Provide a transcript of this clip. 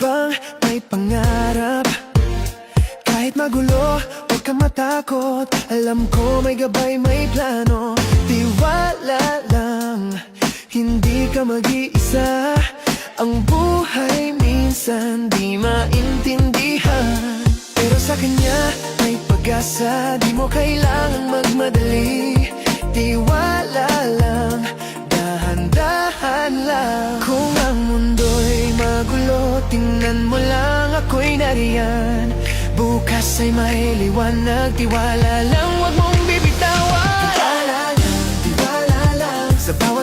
bang may pangarap? Kahit magulo, huwag kang matakot. Alam ko may gabay, may plano. Tiwala lang, hindi ka mag-iisa. Ang buhay minsan di maintindihan, pero sa kanya may pag-asa. Di mo kailangang magmadali. Tiwala lang, dahan-dahan lang. Kung ang mundo'y magulo, tingnan mo lang, ako'y nariyan. Bukas ay may liwanag. Tiwala lang, huwag mong bibitawan. Tiwala lang sa bawat